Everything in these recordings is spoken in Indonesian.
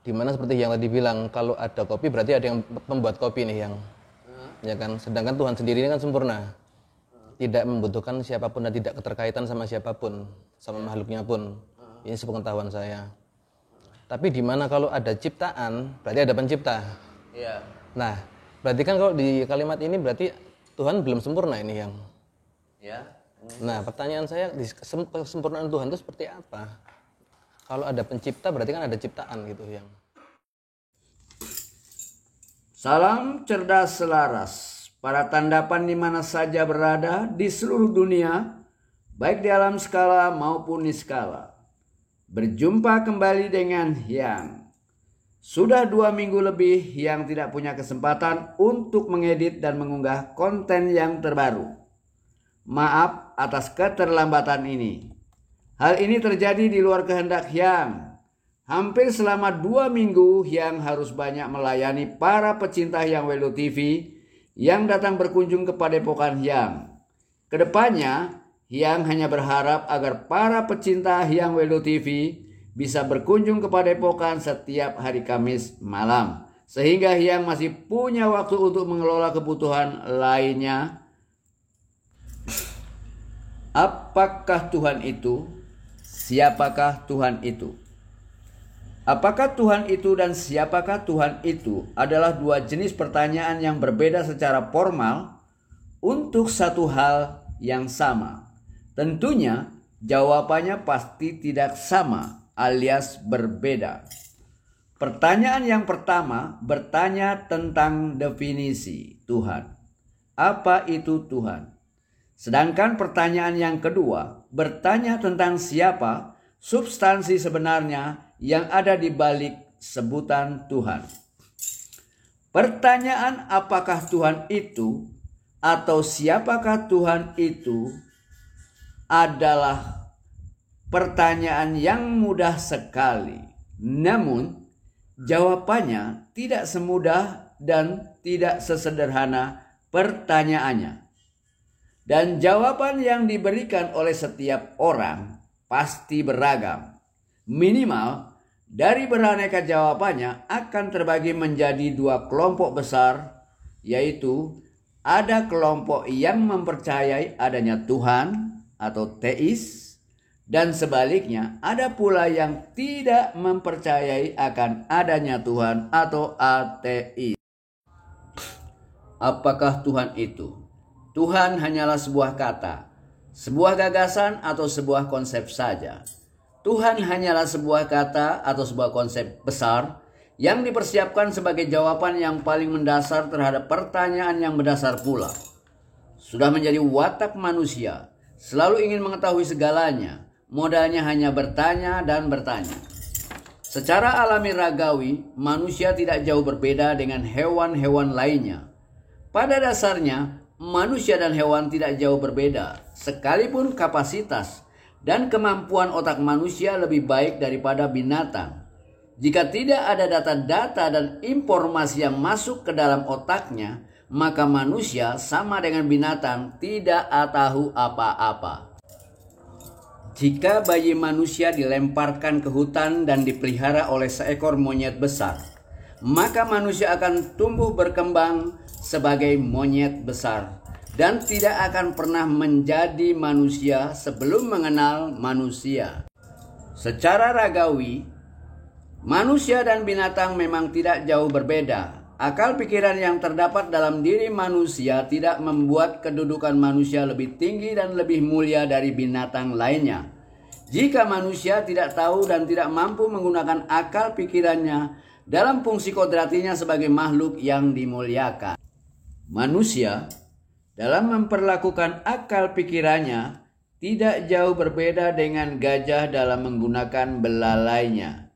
Dimana seperti yang tadi bilang, kalau ada kopi berarti ada yang membuat kopi nih yang ya kan. Sedangkan Tuhan sendiri ini kan sempurna, tidak membutuhkan siapapun dan tidak keterkaitan sama siapapun, sama makhluknya pun. Ini sepengetahuan saya. Tapi dimana kalau ada ciptaan berarti ada pencipta. Iya. Nah, berarti kan kalau di kalimat ini berarti Tuhan belum sempurna ini yang. Ya. Nah, pertanyaan saya, kesempurnaan Tuhan itu seperti apa? Kalau ada pencipta berarti kan ada ciptaan gitu yang. Salam cerdas selaras. Para tandapan di mana saja berada di seluruh dunia, baik di alam skala maupun niskala. Berjumpa kembali dengan Hyang. Sudah 2 minggu lebih Hyang tidak punya kesempatan untuk mengedit dan mengunggah konten yang terbaru. Maaf atas keterlambatan ini. Hal ini terjadi di luar kehendak Hyang. Hampir selama 2 minggu Hyang harus banyak melayani para pecinta Hyang Welu TV yang datang berkunjung ke padepokan Hyang. Kedepannya Hyang hanya berharap agar para pecinta Hyang Welu TV bisa berkunjung ke padepokan setiap hari Kamis malam, sehingga Hyang masih punya waktu untuk mengelola kebutuhan lainnya. Apakah Tuhan itu? Siapakah Tuhan itu? Apakah Tuhan itu dan siapakah Tuhan itu adalah 2 jenis pertanyaan yang berbeda secara formal untuk satu hal yang sama. Tentunya jawabannya pasti tidak sama alias berbeda. Pertanyaan yang pertama bertanya tentang definisi Tuhan. Apa itu Tuhan? Sedangkan pertanyaan yang kedua bertanya tentang siapa, substansi sebenarnya yang ada di balik sebutan Tuhan. Pertanyaan apakah Tuhan itu atau siapakah Tuhan itu adalah pertanyaan yang mudah sekali. Namun jawabannya tidak semudah dan tidak sesederhana pertanyaannya. Dan jawaban yang diberikan oleh setiap orang pasti beragam. Minimal dari beraneka jawabannya akan terbagi menjadi 2 kelompok besar, yaitu ada kelompok yang mempercayai adanya Tuhan atau teis, dan sebaliknya ada pula yang tidak mempercayai akan adanya Tuhan atau ateis. Apakah Tuhan itu? Tuhan hanyalah sebuah kata, sebuah gagasan atau sebuah konsep saja. Tuhan hanyalah sebuah kata atau sebuah konsep besar yang dipersiapkan sebagai jawaban yang paling mendasar terhadap pertanyaan yang mendasar pula. Sudah menjadi watak manusia, selalu ingin mengetahui segalanya, modalnya hanya bertanya dan bertanya. Secara alami ragawi, manusia tidak jauh berbeda dengan hewan-hewan lainnya. Pada dasarnya, manusia dan hewan tidak jauh berbeda, sekalipun kapasitas dan kemampuan otak manusia lebih baik daripada binatang. Jika tidak ada data-data dan informasi yang masuk ke dalam otaknya, maka manusia sama dengan binatang tidak tahu apa-apa. Jika bayi manusia dilemparkan ke hutan dan dipelihara oleh seekor monyet besar, maka manusia akan tumbuh berkembang sebagai monyet besar dan tidak akan pernah menjadi manusia sebelum mengenal manusia. Secara ragawi, manusia dan binatang memang tidak jauh berbeda. Akal pikiran yang terdapat dalam diri manusia tidak membuat kedudukan manusia lebih tinggi dan lebih mulia dari binatang lainnya. Jika manusia tidak tahu dan tidak mampu menggunakan akal pikirannya dalam fungsi kodratinya sebagai makhluk yang dimuliakan. Manusia dalam memperlakukan akal pikirannya tidak jauh berbeda dengan gajah dalam menggunakan belalainya.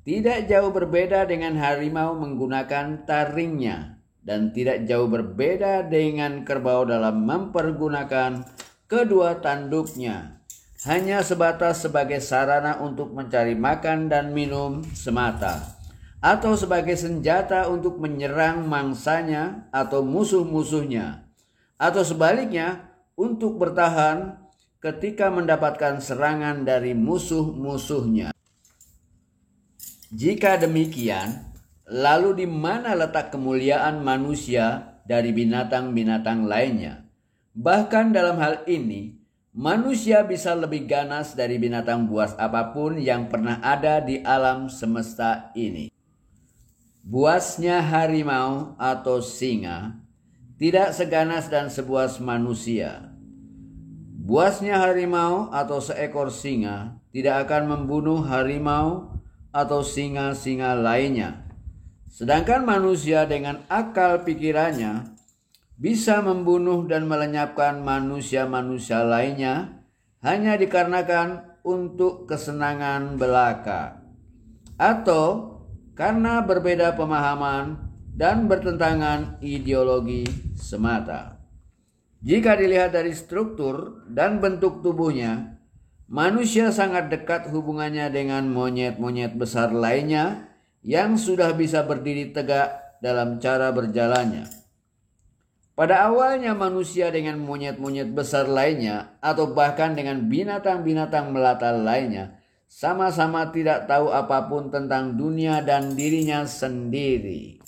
Tidak jauh berbeda dengan harimau menggunakan taringnya. Dan tidak jauh berbeda dengan kerbau dalam mempergunakan kedua tanduknya. Hanya sebatas sebagai sarana untuk mencari makan dan minum semata. Atau sebagai senjata untuk menyerang mangsanya atau musuh-musuhnya. Atau sebaliknya untuk bertahan ketika mendapatkan serangan dari musuh-musuhnya. Jika demikian, lalu di mana letak kemuliaan manusia dari binatang-binatang lainnya? Bahkan dalam hal ini, manusia bisa lebih ganas dari binatang buas apapun yang pernah ada di alam semesta ini. Buasnya harimau atau singa tidak seganas dan sebuas manusia. Buasnya harimau atau seekor singa tidak akan membunuh harimau atau singa-singa lainnya. Sedangkan manusia dengan akal pikirannya bisa membunuh dan melenyapkan manusia-manusia lainnya hanya dikarenakan untuk kesenangan belaka atau karena berbeda pemahaman dan bertentangan ideologi semata. Jika dilihat dari struktur dan bentuk tubuhnya, manusia sangat dekat hubungannya dengan monyet-monyet besar lainnya yang sudah bisa berdiri tegak dalam cara berjalannya. Pada awalnya manusia dengan monyet-monyet besar lainnya atau bahkan dengan binatang-binatang melata lainnya sama-sama tidak tahu apapun tentang dunia dan dirinya sendiri.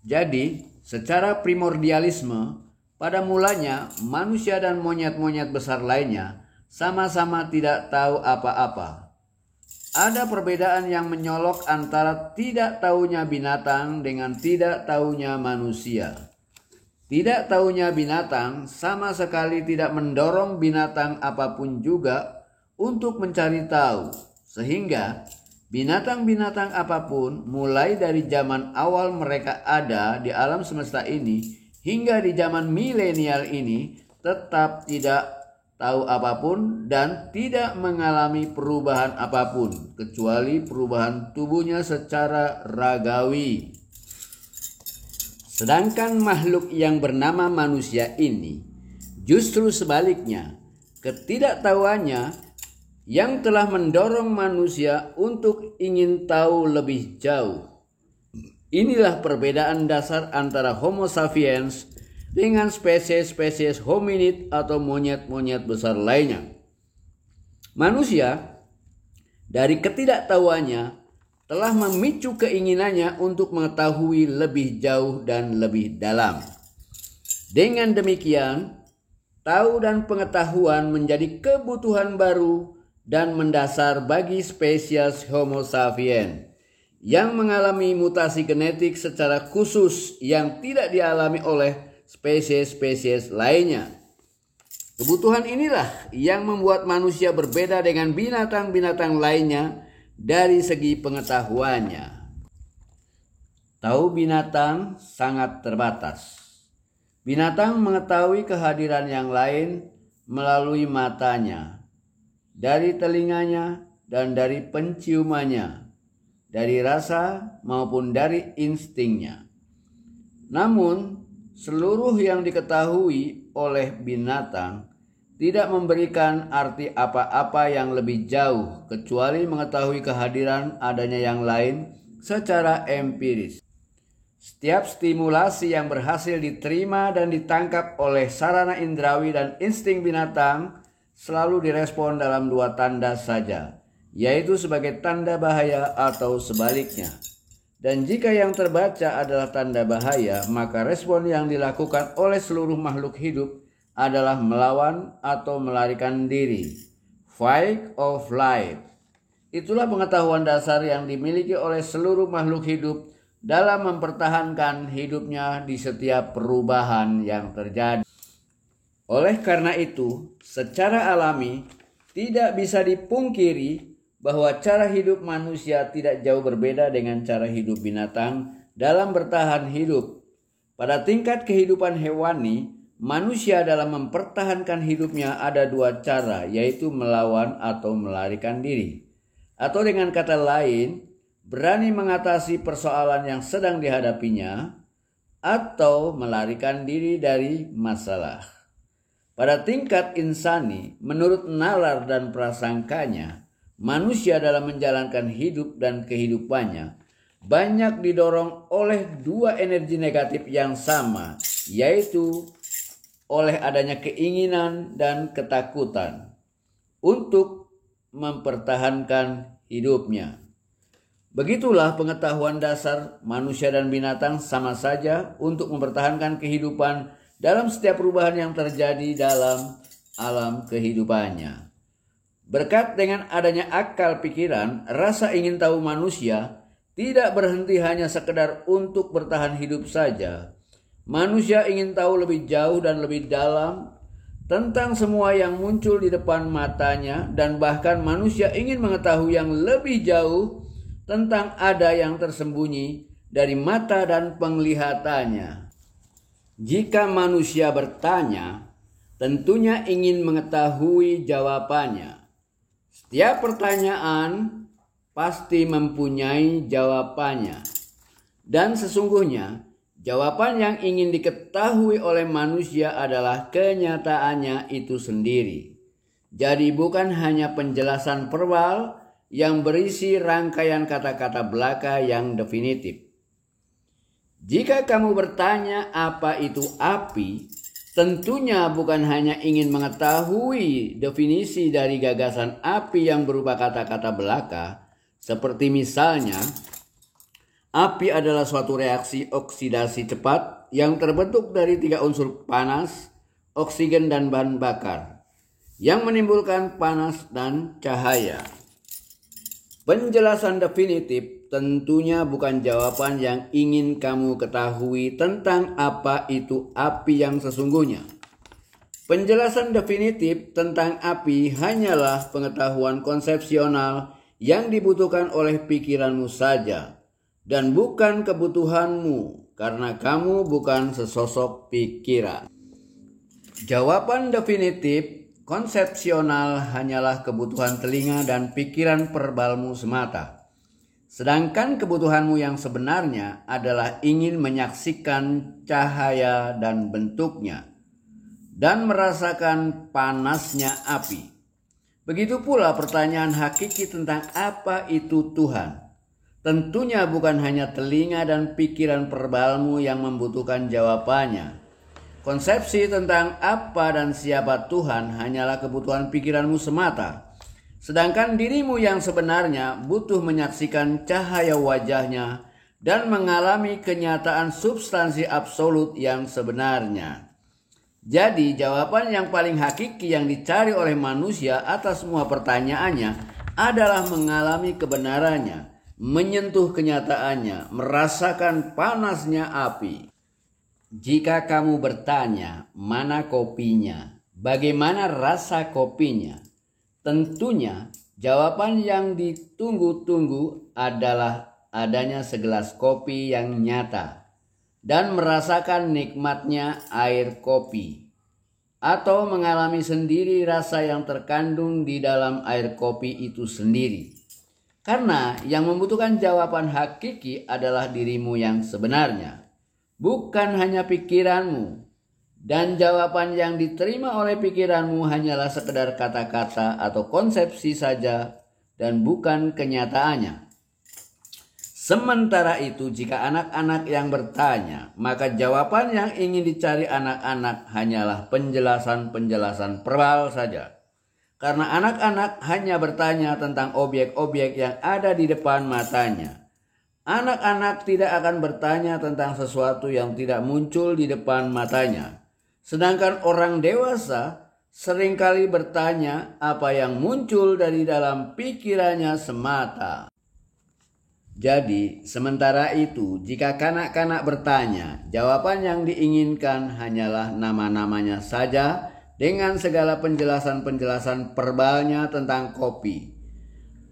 Jadi, secara primordialisme, pada mulanya manusia dan monyet-monyet besar lainnya sama-sama tidak tahu apa-apa. Ada perbedaan yang menyolok antara tidak tahunya binatang dengan tidak tahunya manusia. Tidak tahunya binatang sama sekali tidak mendorong binatang apapun juga untuk mencari tahu, sehingga binatang-binatang apapun mulai dari zaman awal mereka ada di alam semesta ini hingga di zaman milenial ini tetap tidak tahu apapun dan tidak mengalami perubahan apapun kecuali perubahan tubuhnya secara ragawi. Sedangkan makhluk yang bernama manusia ini justru sebaliknya, ketidaktahuannya yang telah mendorong manusia untuk ingin tahu lebih jauh. Inilah perbedaan dasar antara Homo sapiens dengan spesies-spesies hominid atau monyet-monyet besar lainnya. Manusia dari ketidaktahuannya telah memicu keinginannya untuk mengetahui lebih jauh dan lebih dalam. Dengan demikian, tahu dan pengetahuan menjadi kebutuhan baru dan mendasar bagi spesies Homo sapiens yang mengalami mutasi genetik secara khusus yang tidak dialami oleh spesies-spesies lainnya. Kebutuhan inilah yang membuat manusia berbeda dengan binatang-binatang lainnya dari segi pengetahuannya. Tahu binatang sangat terbatas. Binatang mengetahui kehadiran yang lain melalui matanya, dari telinganya, dan dari penciumannya, dari rasa maupun dari instingnya. Namun, seluruh yang diketahui oleh binatang tidak memberikan arti apa-apa yang lebih jauh kecuali mengetahui kehadiran adanya yang lain secara empiris. Setiap stimulasi yang berhasil diterima dan ditangkap oleh sarana indrawi dan insting binatang selalu direspon dalam dua tanda saja, yaitu sebagai tanda bahaya atau sebaliknya. Dan jika yang terbaca adalah tanda bahaya, maka respon yang dilakukan oleh seluruh makhluk hidup adalah melawan atau melarikan diri. Fight or flight. Itulah pengetahuan dasar yang dimiliki oleh seluruh makhluk hidup dalam mempertahankan hidupnya di setiap perubahan yang terjadi. Oleh karena itu, secara alami tidak bisa dipungkiri bahwa cara hidup manusia tidak jauh berbeda dengan cara hidup binatang dalam bertahan hidup. Pada tingkat kehidupan hewani, manusia dalam mempertahankan hidupnya ada dua cara, yaitu melawan atau melarikan diri. Atau dengan kata lain, berani mengatasi persoalan yang sedang dihadapinya atau melarikan diri dari masalah. Pada tingkat insani, menurut nalar dan prasangkanya, manusia dalam menjalankan hidup dan kehidupannya banyak didorong oleh dua energi negatif yang sama, yaitu oleh adanya keinginan dan ketakutan untuk mempertahankan hidupnya. Begitulah pengetahuan dasar manusia dan binatang sama saja untuk mempertahankan kehidupan dalam setiap perubahan yang terjadi dalam alam kehidupannya. Berkat dengan adanya akal pikiran, rasa ingin tahu manusia tidak berhenti hanya sekedar untuk bertahan hidup saja. Manusia ingin tahu lebih jauh dan lebih dalam tentang semua yang muncul di depan matanya, dan bahkan manusia ingin mengetahui yang lebih jauh tentang ada yang tersembunyi dari mata dan penglihatannya. Jika manusia bertanya, tentunya ingin mengetahui jawabannya. Setiap pertanyaan pasti mempunyai jawabannya. Dan sesungguhnya, jawaban yang ingin diketahui oleh manusia adalah kenyataannya itu sendiri. Jadi bukan hanya penjelasan verbal yang berisi rangkaian kata-kata belaka yang definitif. Jika kamu bertanya apa itu api, tentunya bukan hanya ingin mengetahui definisi dari gagasan api yang berupa kata-kata belaka, seperti misalnya, api adalah suatu reaksi oksidasi cepat yang terbentuk dari 3 unsur panas, oksigen, dan bahan bakar, yang menimbulkan panas dan cahaya. Penjelasan definitif tentunya bukan jawaban yang ingin kamu ketahui tentang apa itu api yang sesungguhnya. Penjelasan definitif tentang api hanyalah pengetahuan konsepsional yang dibutuhkan oleh pikiranmu saja, dan bukan kebutuhanmu, karena kamu bukan sesosok pikiran. Jawaban definitif konsepsional hanyalah kebutuhan telinga dan pikiran verbalmu semata. Sedangkan kebutuhanmu yang sebenarnya adalah ingin menyaksikan cahaya dan bentuknya, dan merasakan panasnya api. Begitu pula pertanyaan hakiki tentang apa itu Tuhan. Tentunya bukan hanya telinga dan pikiran verbalmu yang membutuhkan jawabannya. Konsepsi tentang apa dan siapa Tuhan hanyalah kebutuhan pikiranmu semata. Sedangkan dirimu yang sebenarnya butuh menyaksikan cahaya wajahnya dan mengalami kenyataan substansi absolut yang sebenarnya. Jadi jawaban yang paling hakiki yang dicari oleh manusia atas semua pertanyaannya adalah mengalami kebenarannya, menyentuh kenyataannya, merasakan panasnya api. Jika kamu bertanya, mana kopinya? Bagaimana rasa kopinya? Tentunya jawaban yang ditunggu-tunggu adalah adanya segelas kopi yang nyata dan merasakan nikmatnya air kopi, atau mengalami sendiri rasa yang terkandung di dalam air kopi itu sendiri. Karena yang membutuhkan jawaban hakiki adalah dirimu yang sebenarnya, bukan hanya pikiranmu, dan jawaban yang diterima oleh pikiranmu hanyalah sekedar kata-kata atau konsepsi saja dan bukan kenyataannya. Sementara itu, jika anak-anak yang bertanya, maka jawaban yang ingin dicari anak-anak hanyalah penjelasan-penjelasan verbal saja. Karena anak-anak hanya bertanya tentang objek-objek yang ada di depan matanya. Anak-anak tidak akan bertanya tentang sesuatu yang tidak muncul di depan matanya. Sedangkan orang dewasa seringkali bertanya apa yang muncul dari dalam pikirannya semata. Jadi, sementara itu, jika kanak-kanak bertanya, jawaban yang diinginkan hanyalah nama-namanya saja dengan segala penjelasan-penjelasan verbalnya tentang kopi,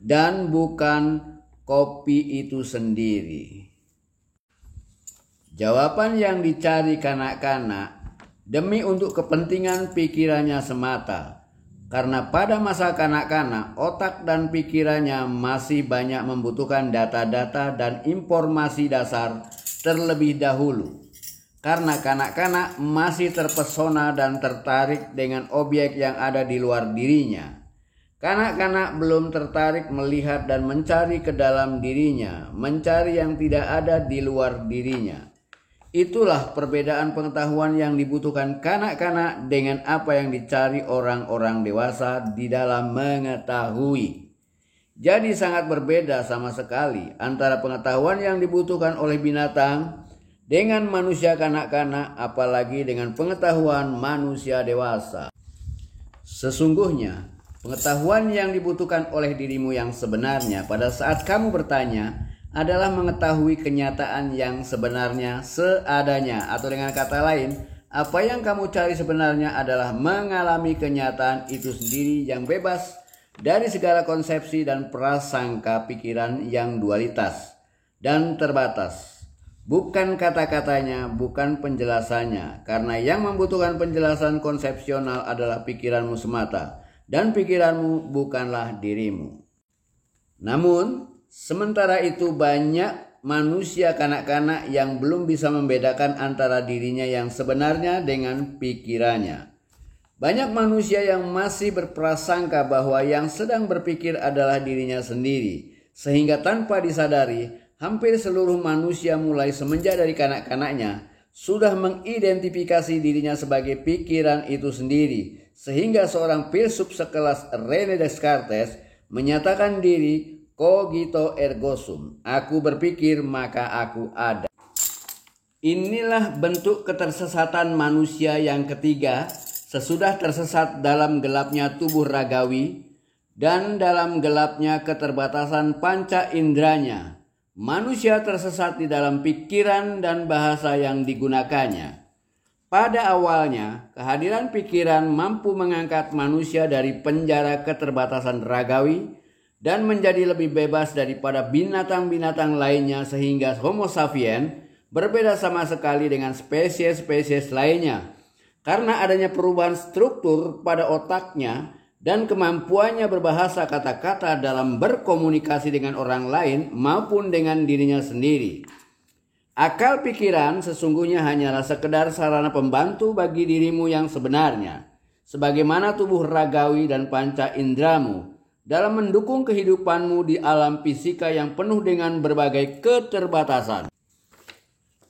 dan bukan kopi itu sendiri. Jawaban yang dicari kanak-kanak demi untuk kepentingan pikirannya semata, karena pada masa kanak-kanak otak dan pikirannya masih banyak membutuhkan data-data dan informasi dasar terlebih dahulu. Karena kanak-kanak masih terpesona dan tertarik dengan objek yang ada di luar dirinya. Kanak-kanak belum tertarik melihat dan mencari ke dalam dirinya, mencari yang tidak ada di luar dirinya. Itulah perbedaan pengetahuan yang dibutuhkan kanak-kanak dengan apa yang dicari orang-orang dewasa di dalam mengetahui, Jadi sangat berbeda sama sekali antara pengetahuan yang dibutuhkan oleh binatang dengan manusia kanak-kanak, apalagi dengan pengetahuan manusia dewasa. Sesungguhnya, pengetahuan yang dibutuhkan oleh dirimu yang sebenarnya pada saat kamu bertanya adalah mengetahui kenyataan yang sebenarnya seadanya, atau dengan kata lain, apa yang kamu cari sebenarnya adalah mengalami kenyataan itu sendiri yang bebas dari segala konsepsi dan prasangka pikiran yang dualitas dan terbatas. Bukan kata-katanya, bukan penjelasannya, karena yang membutuhkan penjelasan konsepsional adalah pikiranmu semata, dan pikiranmu bukanlah dirimu. Namun, sementara itu banyak manusia kanak-kanak yang belum bisa membedakan antara dirinya yang sebenarnya dengan pikirannya. Banyak manusia yang masih berprasangka bahwa yang sedang berpikir adalah dirinya sendiri, sehingga tanpa disadari, hampir seluruh manusia mulai semenjak dari kanak-kanaknya sudah mengidentifikasi dirinya sebagai pikiran itu sendiri, sehingga seorang filsuf sekelas René Descartes menyatakan diri cogito ergo sum, aku berpikir maka aku ada. Inilah bentuk ketersesatan manusia yang ketiga sesudah tersesat dalam gelapnya tubuh ragawi dan dalam gelapnya keterbatasan panca inderanya. Manusia tersesat di dalam pikiran dan bahasa yang digunakannya. Pada awalnya, kehadiran pikiran mampu mengangkat manusia dari penjara keterbatasan ragawi dan menjadi lebih bebas daripada binatang-binatang lainnya, sehingga Homo sapiens berbeda sama sekali dengan spesies-spesies lainnya. Karena adanya perubahan struktur pada otaknya dan kemampuannya berbahasa kata-kata dalam berkomunikasi dengan orang lain maupun dengan dirinya sendiri. Akal pikiran sesungguhnya hanyalah sekedar sarana pembantu bagi dirimu yang sebenarnya, sebagaimana tubuh ragawi dan panca indramu dalam mendukung kehidupanmu di alam fisika yang penuh dengan berbagai keterbatasan.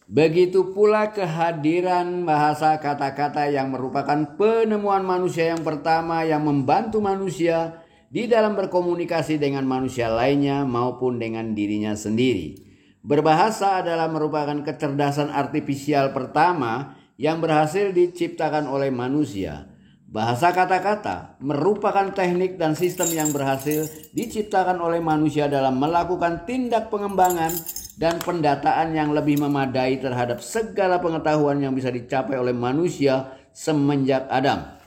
Begitu pula kehadiran bahasa kata-kata yang merupakan penemuan manusia yang pertama yang membantu manusia di dalam berkomunikasi dengan manusia lainnya maupun dengan dirinya sendiri. Berbahasa adalah merupakan kecerdasan artifisial pertama yang berhasil diciptakan oleh manusia. Bahasa kata-kata merupakan teknik dan sistem yang berhasil diciptakan oleh manusia dalam melakukan tindak pengembangan dan pendataan yang lebih memadai terhadap segala pengetahuan yang bisa dicapai oleh manusia semenjak Adam.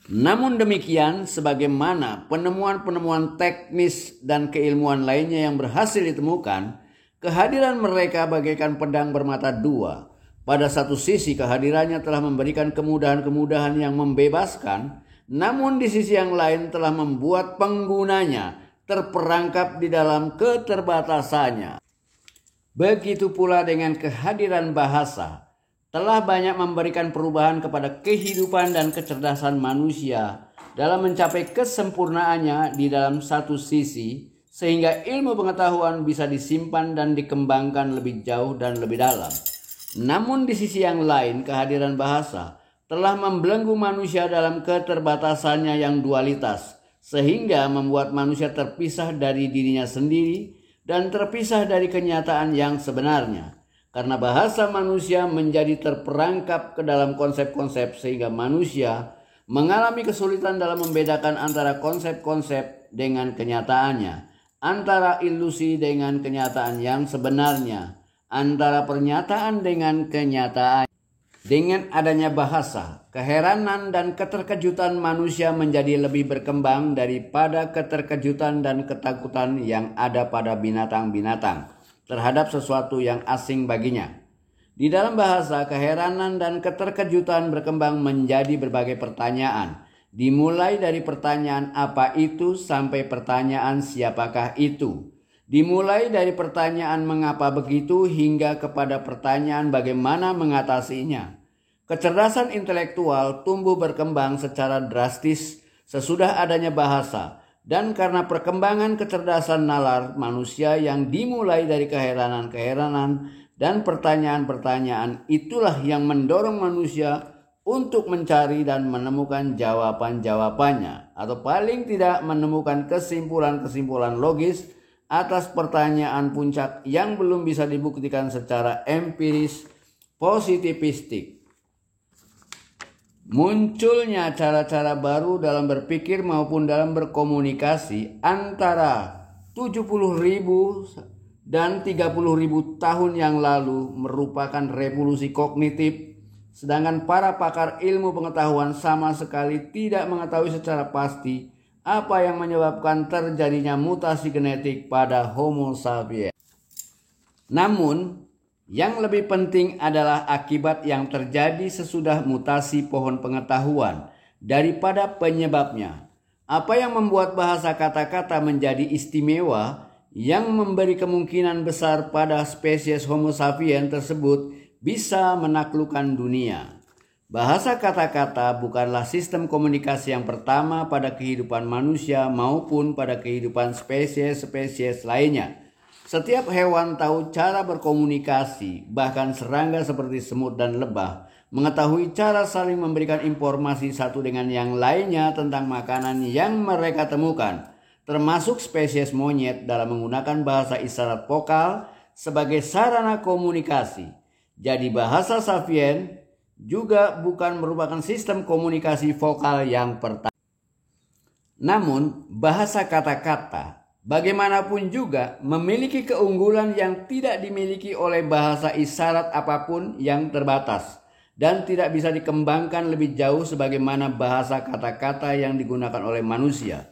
Namun demikian, sebagaimana penemuan-penemuan teknis dan keilmuan lainnya yang berhasil ditemukan, kehadiran mereka bagaikan pedang bermata dua. Pada satu sisi kehadirannya telah memberikan kemudahan-kemudahan yang membebaskan, namun di sisi yang lain telah membuat penggunanya terperangkap di dalam keterbatasannya. Begitu pula dengan kehadiran bahasa, telah banyak memberikan perubahan kepada kehidupan dan kecerdasan manusia dalam mencapai kesempurnaannya di dalam satu sisi, sehingga ilmu pengetahuan bisa disimpan dan dikembangkan lebih jauh dan lebih dalam. Namun di sisi yang lain, kehadiran bahasa telah membelenggu manusia dalam keterbatasannya yang dualitas, sehingga membuat manusia terpisah dari dirinya sendiri dan terpisah dari kenyataan yang sebenarnya. Karena bahasa manusia menjadi terperangkap ke dalam konsep-konsep, sehingga manusia mengalami kesulitan dalam membedakan antara konsep-konsep dengan kenyataannya, antara ilusi dengan kenyataan yang sebenarnya, antara pernyataan dengan kenyataan. Dengan adanya bahasa, keheranan dan keterkejutan manusia menjadi lebih berkembang daripada keterkejutan dan ketakutan yang ada pada binatang-binatang terhadap sesuatu yang asing baginya. Di dalam bahasa, keheranan dan keterkejutan berkembang menjadi berbagai pertanyaan, dimulai dari pertanyaan apa itu sampai pertanyaan siapakah itu. Dimulai dari pertanyaan mengapa begitu hingga kepada pertanyaan bagaimana mengatasinya. Kecerdasan intelektual tumbuh berkembang secara drastis sesudah adanya bahasa, dan karena perkembangan kecerdasan nalar manusia yang dimulai dari keheranan-keheranan dan pertanyaan-pertanyaan, itulah yang mendorong manusia untuk mencari dan menemukan jawaban-jawabannya, atau paling tidak menemukan kesimpulan-kesimpulan logis atas pertanyaan puncak yang belum bisa dibuktikan secara empiris positivistik. Munculnya cara-cara baru dalam berpikir maupun dalam berkomunikasi antara 70.000 dan 30.000 tahun yang lalu merupakan revolusi kognitif, sedangkan para pakar ilmu pengetahuan sama sekali tidak mengetahui secara pasti apa yang menyebabkan terjadinya mutasi genetik pada Homo sapiens. Namun, yang lebih penting adalah akibat yang terjadi sesudah mutasi pohon pengetahuan daripada penyebabnya. Apa yang membuat bahasa kata-kata menjadi istimewa yang memberi kemungkinan besar pada spesies Homo sapiens tersebut bisa menaklukkan dunia. Bahasa kata-kata bukanlah sistem komunikasi yang pertama pada kehidupan manusia maupun pada kehidupan spesies-spesies lainnya. Setiap hewan tahu cara berkomunikasi, bahkan serangga seperti semut dan lebah mengetahui cara saling memberikan informasi satu dengan yang lainnya tentang makanan yang mereka temukan, termasuk spesies monyet dalam menggunakan bahasa isyarat vokal sebagai sarana komunikasi. Jadi bahasa sapien juga bukan merupakan sistem komunikasi vokal yang pertama. Namun bahasa kata-kata bagaimanapun juga memiliki keunggulan yang tidak dimiliki oleh bahasa isyarat apapun yang terbatas dan tidak bisa dikembangkan lebih jauh sebagaimana bahasa kata-kata yang digunakan oleh manusia.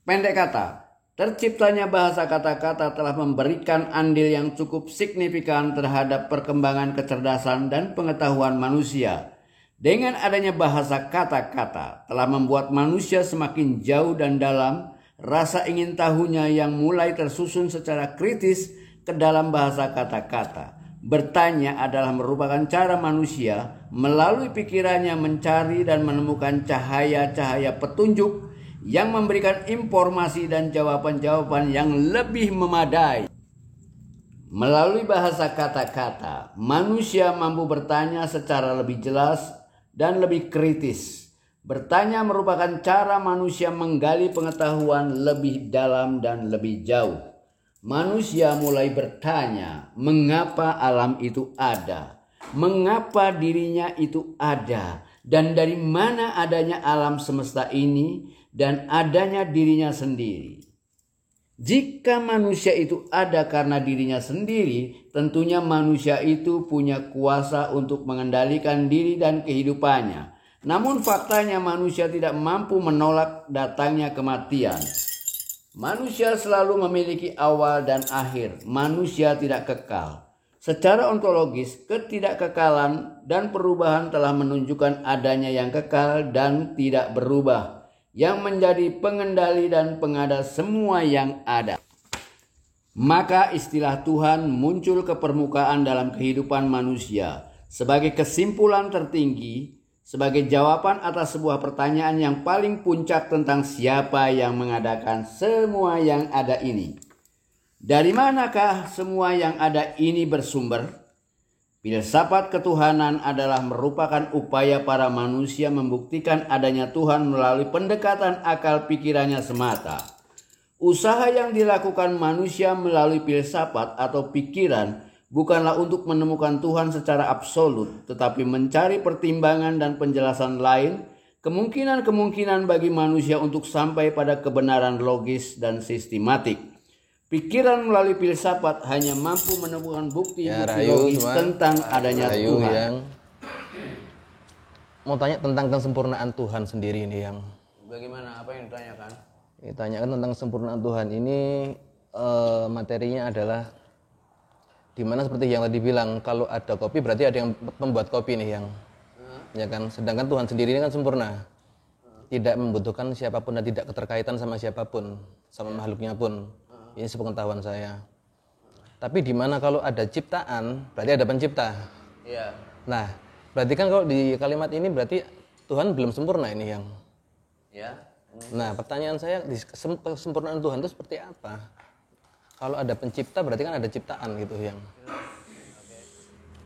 Pendek kata, terciptanya bahasa kata-kata telah memberikan andil yang cukup signifikan terhadap perkembangan kecerdasan dan pengetahuan manusia. Dengan adanya bahasa kata-kata telah membuat manusia semakin jauh dan dalam rasa ingin tahunya yang mulai tersusun secara kritis ke dalam bahasa kata-kata. Bertanya adalah merupakan cara manusia melalui pikirannya mencari dan menemukan cahaya-cahaya petunjuk yang memberikan informasi dan jawaban-jawaban yang lebih memadai. Melalui bahasa kata-kata, manusia mampu bertanya secara lebih jelas dan lebih kritis. Bertanya merupakan cara manusia menggali pengetahuan lebih dalam dan lebih jauh. Manusia mulai bertanya, mengapa alam itu ada? Mengapa dirinya itu ada? Dan dari mana adanya alam semesta ini dan adanya dirinya sendiri? Jika manusia itu ada karena dirinya sendiri, tentunya manusia itu punya kuasa untuk mengendalikan diri dan kehidupannya. Namun faktanya manusia tidak mampu menolak datangnya kematian. Manusia selalu memiliki awal dan akhir. Manusia tidak kekal. Secara ontologis, ketidakkekalan dan perubahan telah menunjukkan adanya yang kekal dan tidak berubah, yang menjadi pengendali dan pengada semua yang ada. Maka istilah Tuhan muncul ke permukaan dalam kehidupan manusia sebagai kesimpulan tertinggi, sebagai jawaban atas sebuah pertanyaan yang paling puncak tentang siapa yang mengadakan semua yang ada ini. Dari manakah semua yang ada ini bersumber? Filsafat ketuhanan adalah merupakan upaya para manusia membuktikan adanya Tuhan melalui pendekatan akal pikirannya semata. Usaha yang dilakukan manusia melalui filsafat atau pikiran bukanlah untuk menemukan Tuhan secara absolut, tetapi mencari pertimbangan dan penjelasan lain, kemungkinan-kemungkinan bagi manusia untuk sampai pada kebenaran logis dan sistematik. Pikiran melalui filsafat hanya mampu menemukan bukti-bukti logis tentang adanya Tuhan. Yang mau tanya tentang kesempurnaan Tuhan sendiri ini yang Bagaimana? Apa yang ditanyakan? ditanyakan tentang kesempurnaan Tuhan ini materinya adalah dimana seperti yang tadi bilang, kalau ada kopi berarti ada yang membuat kopi nih yang ya kan, sedangkan Tuhan sendiri ini kan sempurna, tidak membutuhkan siapapun dan tidak keterkaitan sama siapapun, sama makhluknya pun. Ini sepengetahuan saya. Tapi dimana kalau ada ciptaan berarti ada pencipta. Iya. Nah berarti kan kalau di kalimat ini berarti Tuhan belum sempurna ini yang Ya. nah pertanyaan saya, kesempurnaan Tuhan itu seperti apa? Kalau ada pencipta berarti kan ada ciptaan gitu yang.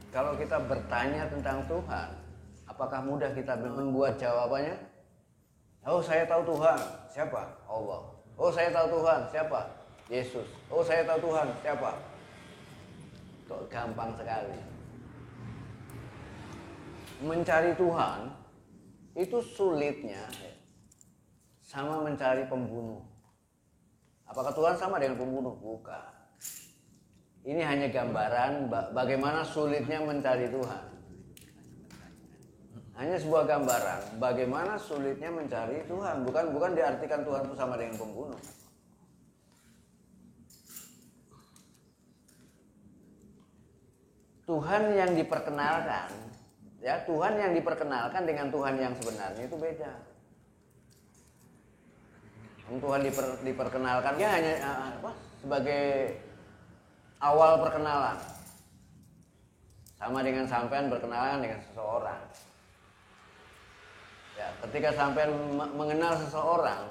Kalau kita bertanya tentang Tuhan, apakah mudah kita membuat jawabannya? Oh, saya tahu Tuhan. Siapa? Allah. Oh, saya tahu Tuhan. Siapa? Yesus. Oh, saya tahu Tuhan. Siapa? Kok gampang sekali. Mencari Tuhan itu sulitnya sama mencari pembunuh. Apakah Tuhan sama dengan pembunuh? Bukan. Ini hanya gambaran bagaimana sulitnya mencari Tuhan. Hanya sebuah gambaran bagaimana sulitnya mencari Tuhan. Bukan diartikan Tuhan itu sama dengan pembunuh. Tuhan yang diperkenalkan, ya Tuhan yang diperkenalkan dengan Tuhan yang sebenarnya itu beda. Tuhan diperkenalkan dia hanya sebagai awal perkenalan, sama dengan sampean berkenalan dengan seseorang. Ya, ketika sampean mengenal seseorang,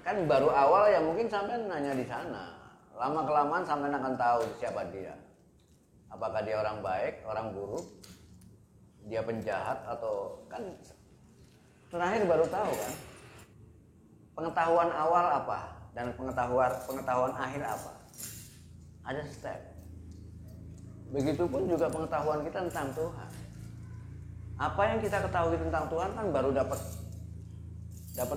kan baru awal ya mungkin sampean nanya di sana. Lama kelamaan sampean akan tahu siapa dia. Apakah dia orang baik, orang buruk, dia penjahat atau kan terakhir baru tahu kan. Pengetahuan awal apa dan pengetahuan akhir apa? Ada step. Begitupun juga pengetahuan kita tentang Tuhan. Apa yang kita ketahui tentang Tuhan kan baru dapat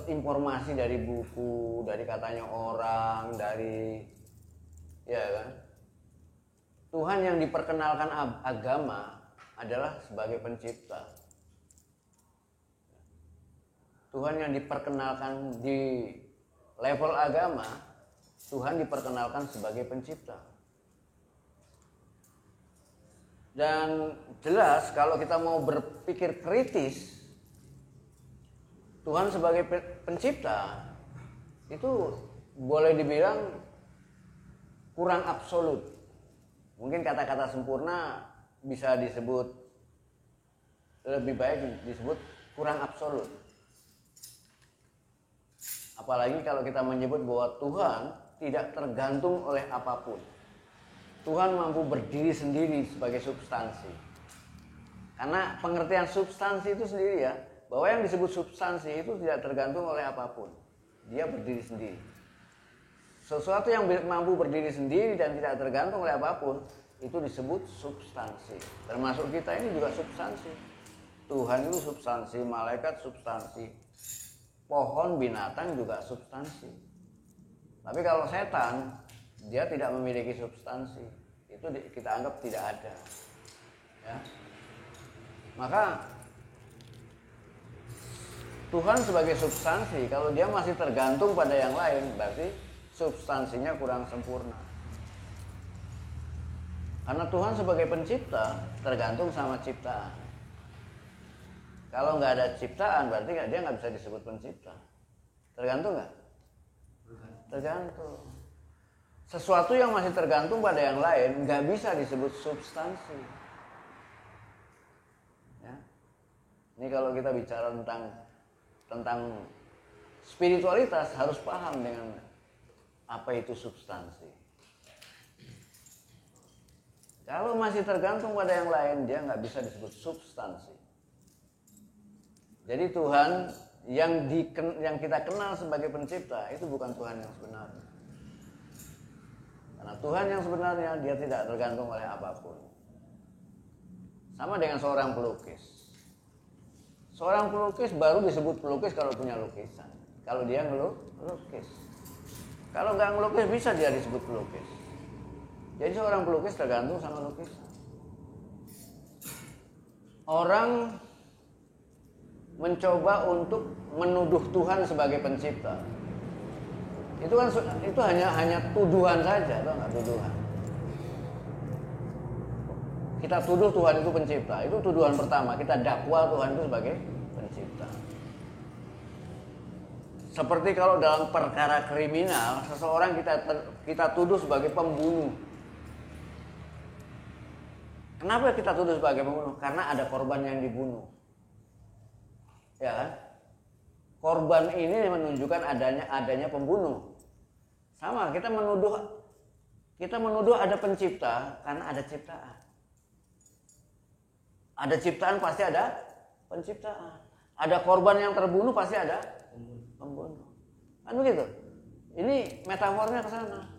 informasi dari buku, dari katanya orang, dari ya kan. Tuhan yang diperkenalkan agama adalah sebagai pencipta. Tuhan yang diperkenalkan di level agama, Tuhan diperkenalkan sebagai pencipta. Dan jelas kalau kita mau berpikir kritis, Tuhan sebagai pencipta itu boleh dibilang kurang absolut. Mungkin kata-kata sempurna bisa disebut, lebih baik disebut kurang absolut. Apalagi kalau kita menyebut bahwa Tuhan tidak tergantung oleh apapun. Tuhan mampu berdiri sendiri sebagai substansi. Karena pengertian substansi itu sendiri ya, bahwa yang disebut substansi itu tidak tergantung oleh apapun. Dia berdiri sendiri. Sesuatu yang mampu berdiri sendiri dan tidak tergantung oleh apapun, itu disebut substansi. Termasuk kita ini juga substansi. Tuhan itu substansi, malaikat substansi, pohon, binatang juga substansi. Tapi kalau setan, dia tidak memiliki substansi. Itu kita anggap tidak ada. Ya. Maka Tuhan sebagai substansi, kalau dia masih tergantung pada yang lain, berarti substansinya kurang sempurna. Karena Tuhan sebagai pencipta tergantung sama ciptaan. Kalau nggak ada ciptaan, berarti dia nggak bisa disebut pencipta. Tergantung nggak? Tergantung. Sesuatu yang masih tergantung pada yang lain nggak bisa disebut substansi. Ya. Ini kalau kita bicara tentang spiritualitas harus paham dengan apa itu substansi. Kalau masih tergantung pada yang lain, dia nggak bisa disebut substansi. Jadi Tuhan yang kita kenal sebagai pencipta itu bukan Tuhan yang sebenarnya. Karena Tuhan yang sebenarnya dia tidak tergantung oleh apapun. Sama dengan seorang pelukis. Seorang pelukis baru disebut pelukis kalau punya lukisan. Kalau dia ngelukis. Kalau nggak ngelukis bisa dia disebut pelukis. Jadi seorang pelukis tergantung sama lukisan. Orang mencoba untuk menuduh Tuhan sebagai pencipta. Itu hanya tuduhan saja, atau enggak tuduhan. Kita tuduh Tuhan itu pencipta, itu tuduhan pertama. Kita dakwa Tuhan itu sebagai pencipta. Seperti kalau dalam perkara kriminal, seseorang kita tuduh sebagai pembunuh. Kenapa kita tuduh sebagai pembunuh? Karena ada korban yang dibunuh. Ya kan? Korban ini menunjukkan adanya pembunuh. Sama, kita menuduh ada pencipta karena ada ciptaan. Ada ciptaan pasti ada penciptaan. Ada korban yang terbunuh pasti ada pembunuh. Kan begitu. Ini metafornya ke sana.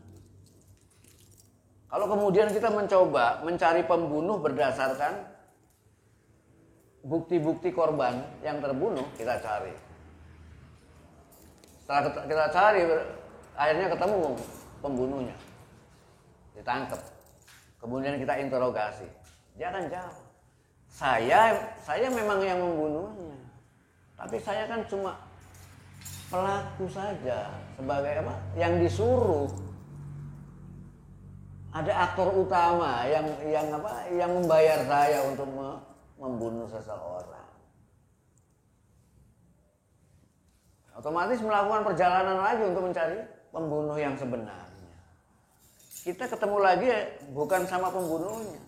Kalau kemudian kita mencoba mencari pembunuh berdasarkan bukti-bukti korban yang terbunuh, kita cari. Setelah kita cari, akhirnya ketemu pembunuhnya. Ditangkap. Kemudian kita interogasi. Dia akan jawab. Saya memang yang membunuhnya. Tapi saya kan cuma pelaku saja, sebagai apa? Yang disuruh. Ada aktor utama yang membayar saya untuk membunuh seseorang. Otomatis melakukan perjalanan lagi untuk mencari pembunuh yang sebenarnya. Kita ketemu lagi bukan sama pembunuhnya,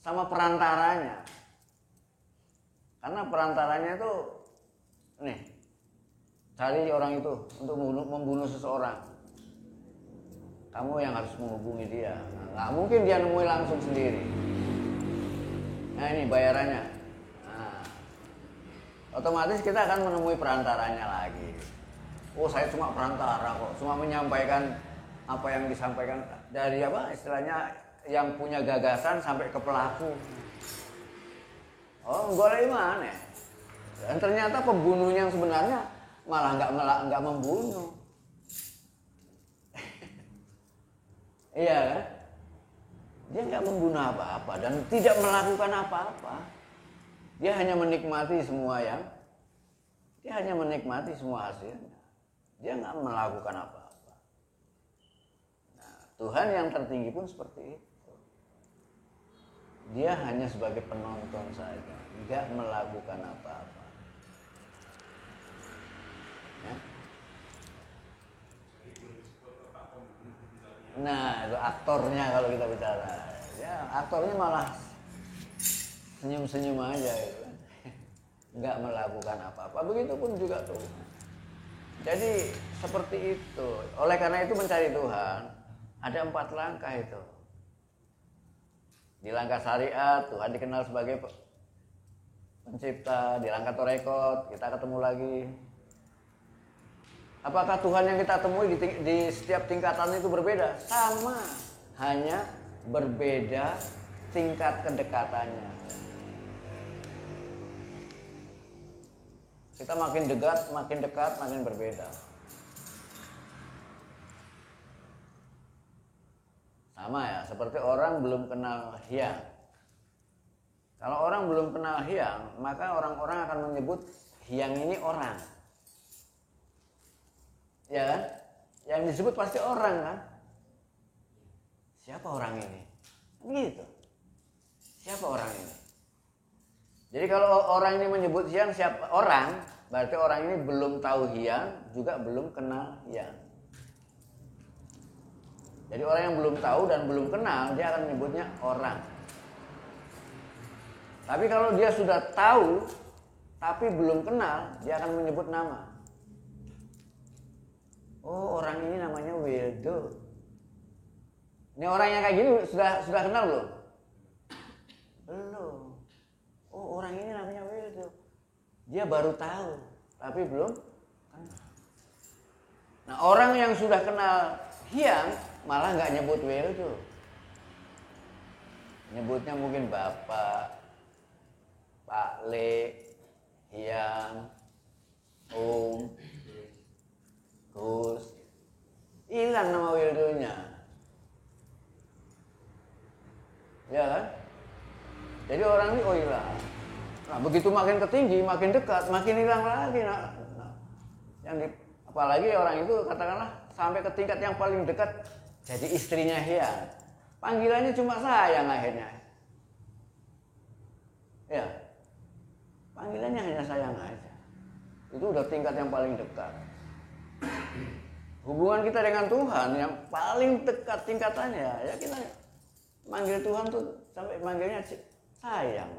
sama perantaranya. Karena perantaranya itu, nih, cari orang itu untuk membunuh seseorang. Kamu yang harus menghubungi dia. Nggak mungkin dia nemui langsung sendiri. Nah ini bayarannya. Nah, otomatis kita akan menemui perantaranya lagi. Oh saya cuma perantara kok, cuma menyampaikan apa yang disampaikan dari apa istilahnya yang punya gagasan sampai ke pelaku. Oh, golek mana? Dan ternyata pembunuhnya yang sebenarnya malah nggak membunuh. Iya kan? Dia nggak membunuh apa-apa dan tidak melakukan apa-apa. Dia hanya menikmati semua hasilnya. Dia nggak melakukan apa-apa. Nah, Tuhan yang tertinggi pun seperti itu. Dia hanya sebagai penonton saja, nggak melakukan apa-apa. Ya. Nah, itu aktornya kalau kita bicara. Ya, aktornya malah senyum-senyum aja gitu. Nggak melakukan apa-apa. Begitupun juga Tuhan. Jadi seperti itu. Oleh karena itu mencari Tuhan ada 4 langkah itu. Di langkah syariat, Tuhan dikenal sebagai pencipta. Di langkah torekot, kita ketemu lagi. Apakah Tuhan yang kita temui di setiap tingkatan itu berbeda? Sama, hanya berbeda tingkat kedekatannya. Kita makin dekat, makin berbeda. Sama ya, seperti orang belum kenal Hyang. Kalau orang belum kenal Hyang, maka orang-orang akan menyebut Hyang ini orang. Ya kan? Yang disebut pasti orang kan? Siapa orang ini? Begitu. Siapa orang ini? Jadi kalau orang ini menyebut Hyang siapa orang, berarti orang ini belum tahu Hyang, juga belum kenal Hyang. Jadi orang yang belum tahu dan belum kenal, dia akan menyebutnya orang. Tapi kalau dia sudah tahu, tapi belum kenal, dia akan menyebut nama. Oh, orang ini namanya Wildo. Ini orang yang kayak gini sudah kenal belum? Belum. Oh, orang ini namanya Wildo. Dia baru tahu, tapi belum kenal. Nah, orang yang sudah kenal Hyang malah nggak nyebut Wildo. Nyebutnya mungkin Bapak, Pak Le, Hyang, Om, Gus. Hilang nama Wildonya. Ya kan? Jadi orang ini hilang. Nah, begitu makin ketinggi, makin dekat, makin hilang lagi. Apalagi orang itu katakanlah sampai ke tingkat yang paling dekat, jadi istrinya Hyang. Panggilannya cuma sayang akhirnya. Ya, panggilannya hanya sayang aja. Itu udah tingkat yang paling dekat. Hubungan kita dengan Tuhan yang paling dekat tingkatannya, ya kita manggil Tuhan tuh sampai manggilnya sayang.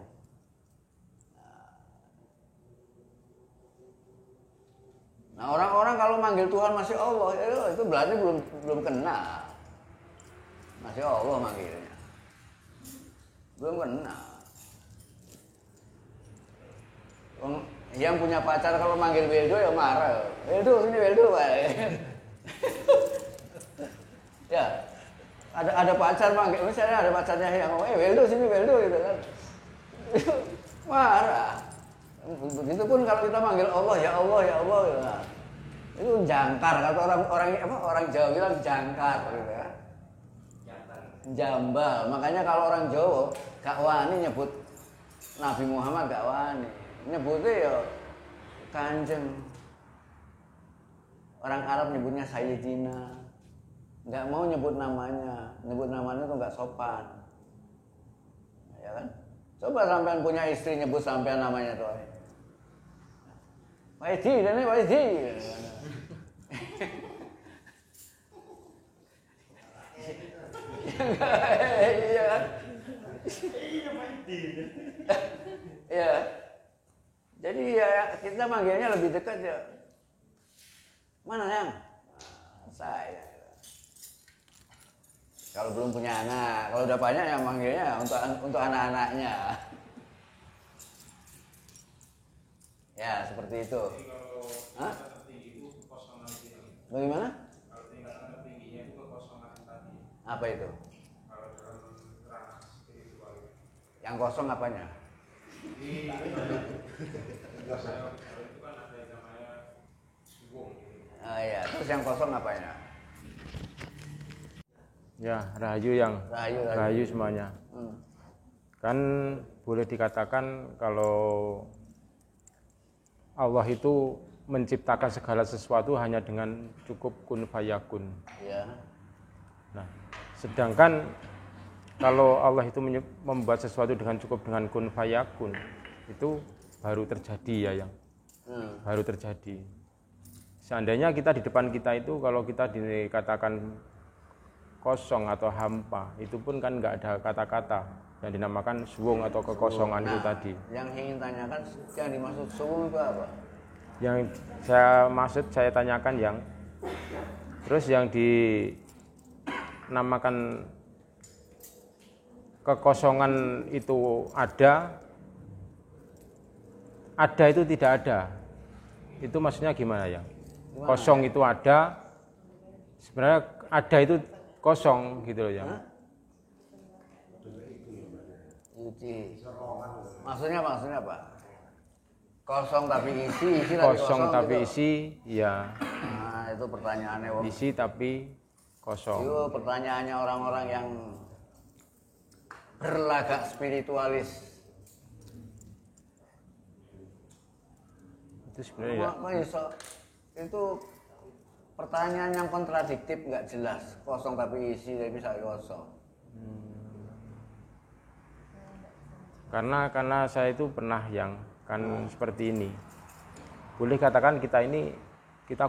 Nah, orang-orang kalau manggil Tuhan masih Allah, itu berarti belum kenal. Masih Allah manggilnya. Belum kenal. Yang punya pacar kalau manggil Wildo ya marah. Wildo sini Wildo, Pak. Ya, ada pacar manggil, misalnya ada pacarnya yang Wildo sini Wildo gitu kan. Marah. Begitupun kalau kita manggil Allah ya Allah ya Allah gitu kan. Itu jangkar, kata orang Jawa bilang jangkar gitu ya. Jambal. Makanya kalau orang Jawa gak wani nyebut Nabi Muhammad, gak wani. Nyebutnya ya Kanjeng. Orang Arab nyebutnya Sayyidina. Nggak mau nyebut namanya tuh nggak sopan, ya kan? Coba sampean punya istri nyebut sampean namanya tuh, Pak Edi, dan Pak Edi. Iya kan? Iya. Jadi ya kita manggilnya lebih dekat ya. Mana yang? Saya. Kalau belum punya anak, kalau udah banyak yang manggilnya untuk anak-anaknya. Ya seperti itu. Hah? Bagaimana? Kalau tingkatan tertingginya itu kekosongan tadi. Apa itu? Kalau dalam ranah spiritual. Yang kosong apanya? Kalau itu kan ada yang namanya subung. Iya. Terus yang kosong apanya? Ya, rahayu semuanya. Kan boleh dikatakan kalau Allah itu menciptakan segala sesuatu hanya dengan cukup kun fayakun. Ya. Nah, sedangkan kalau Allah itu membuat sesuatu dengan cukup dengan kun fayakun, itu baru terjadi ya yang baru terjadi. Seandainya kita di depan kita itu kalau kita dikatakan kosong atau hampa, itu pun kan nggak ada kata-kata yang dinamakan suwung atau kekosongan itu tadi. Yang ingin tanyakan, yang dimaksud suwung itu apa? Yang saya tanyakan yang terus yang dinamakan kekosongan itu ada itu tidak ada. Itu maksudnya gimana ya? Kosong itu ada, sebenarnya ada itu kosong gitu loh ya. Maksudnya apa? Kosong tapi isi Kosong tapi gitu. isi, ya. Nah, itu pertanyaannya. Isi tapi kosong. Itu pertanyaannya orang-orang yang berlagak spiritualis. Itu sebenarnya itu pertanyaan yang kontradiktif, nggak jelas. Kosong tapi isi, tapi bisa kosong. Karena saya itu pernah yang kan seperti ini. Boleh katakan kita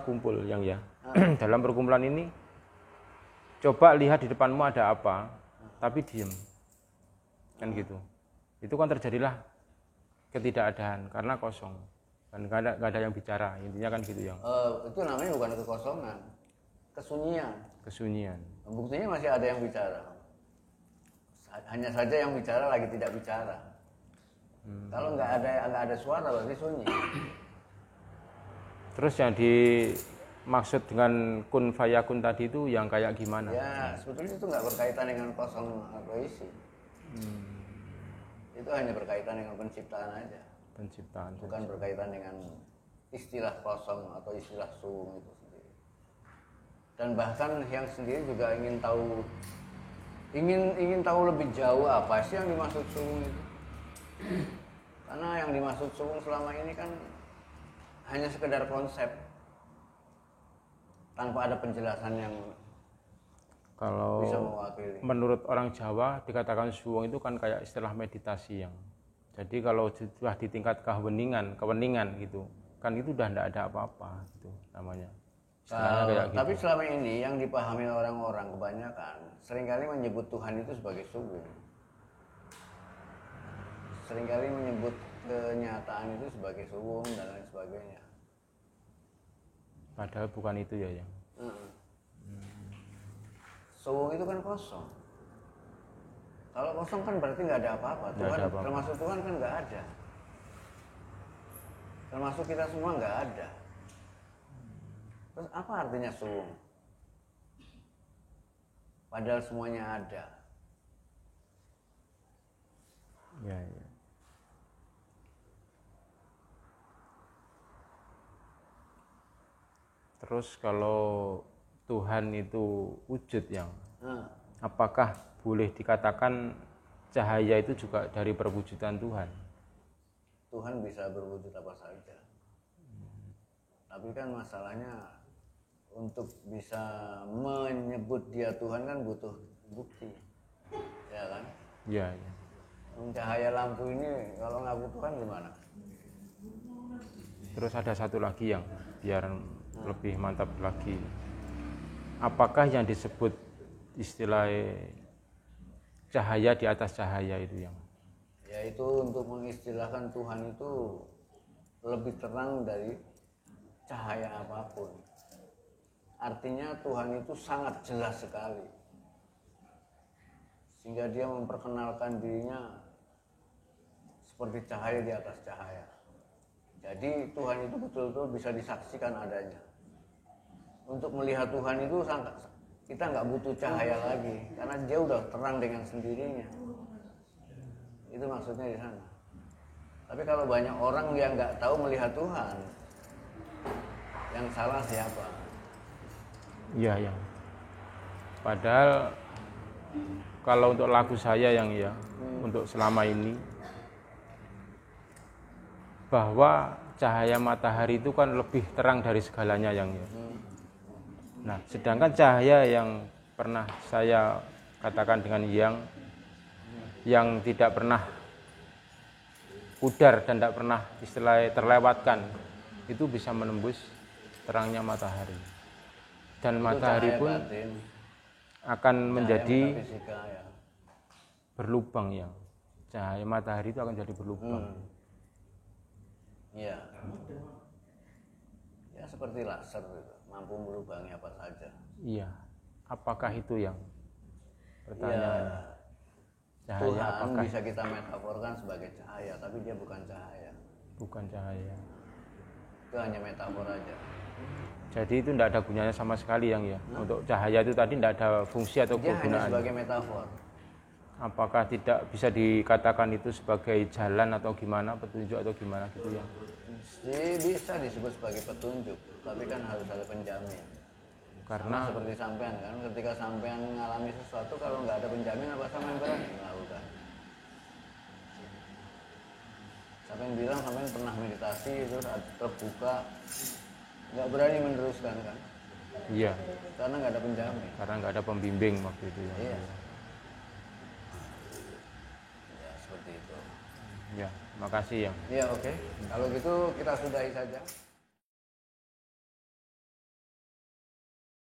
kumpul yang ya. Dalam perkumpulan ini coba lihat di depanmu ada apa, tapi diem. Kan gitu. Itu kan terjadilah ketidakadaan karena kosong. Kan nggak ada yang bicara, intinya kan gitu yang. Itu namanya bukan kekosongan, kesunyian. Buktinya masih ada yang bicara. Hanya saja yang bicara lagi tidak bicara. Kalau nggak ada suara berarti sunyi. Terus yang dimaksud dengan kun fayakun tadi itu yang kayak gimana? Ya sebetulnya itu nggak berkaitan dengan kosong atau isi. Itu hanya berkaitan dengan penciptaan aja. Penciptaan. Bukan berkaitan dengan istilah kosong atau istilah suwung itu sendiri. Dan bahkan yang sendiri juga ingin tahu lebih jauh apa sih yang dimaksud suwung itu. Karena yang dimaksud suwung selama ini kan hanya sekedar konsep tanpa ada penjelasan yang kalau bisa mewakili. Menurut orang Jawa dikatakan suwung itu kan kayak istilah meditasi yang. Jadi kalau sudah di tingkat keweningan gitu, kan itu udah tidak ada apa-apa gitu namanya. Tapi gitu. Selama ini yang dipahami orang-orang kebanyakan seringkali menyebut Tuhan itu sebagai suwung. Seringkali menyebut kenyataan itu sebagai suwung dan lain sebagainya. Padahal bukan itu ya yang. Suwung itu kan kosong. Kalau kosong kan berarti nggak ada apa-apa. Tuhan, termasuk Tuhan kan nggak ada. termasuk kita semua nggak ada. Terus apa artinya suwung? Padahal semuanya ada. Ya, ya. Terus kalau Tuhan itu wujud yang, apakah boleh dikatakan cahaya itu juga dari perwujudan Tuhan? Tuhan bisa berwujud apa saja. Tapi kan masalahnya untuk bisa menyebut dia Tuhan kan butuh bukti. Ya kan? Ya, ya. Cahaya lampu ini kalau ngaku Tuhan gimana? Terus ada satu lagi yang biar lebih mantap lagi. Apakah yang disebut istilah cahaya di atas cahaya itu yang? Yaitu untuk mengistilahkan Tuhan itu lebih terang dari cahaya apapun. Artinya Tuhan itu sangat jelas sekali. Sehingga dia memperkenalkan dirinya seperti cahaya di atas cahaya. Jadi Tuhan itu betul-betul bisa disaksikan adanya. Untuk melihat Tuhan itu kita nggak butuh cahaya lagi, karena dia udah terang dengan sendirinya. Itu maksudnya di sana. Tapi kalau banyak orang yang nggak tahu melihat Tuhan, yang salah siapa? Iya, ya. Padahal kalau untuk lagu saya yang ya, untuk selama ini, bahwa cahaya matahari itu kan lebih terang dari segalanya yang ya. Nah, sedangkan cahaya yang pernah saya katakan dengan yang tidak pernah pudar dan tidak pernah istilahnya terlewatkan, itu bisa menembus terangnya matahari. Dan Itu matahari cahaya pun batin, akan cahaya menjadi metafisika, ya. berlubang yang. Cahaya matahari itu akan jadi berlubang. Iya. Ya seperti laser gitu, mampu melubangi apa saja. Iya. Apakah itu yang Ya, pertanyaannya? Cahaya Tuhan apakah bisa kita metaforkan sebagai cahaya, tapi dia bukan cahaya. bukan cahaya? Itu hanya metafor aja. Jadi itu tidak ada gunanya sama sekali yang ya. Untuk cahaya itu tadi tidak ada fungsi atau Dia hanya kegunaan. sebagai metafor. Apakah tidak bisa dikatakan itu sebagai jalan atau gimana, petunjuk atau gimana gitu ya? Bisa disebut sebagai petunjuk, tapi kan harus ada penjamin. Karena Sama seperti sampean kan, ketika sampean mengalami sesuatu, kalau nggak ada penjamin apa sampean berani melakukan? Sampean bilang sampean pernah meditasi terus terbuka, nggak berani meneruskan kan? iya, Karena nggak ada penjamin. karena nggak ada pembimbing waktu itu ya. Iya. Ya seperti itu. Ya, makasih ya. Iya oke. Kalau gitu kita sudahi saja.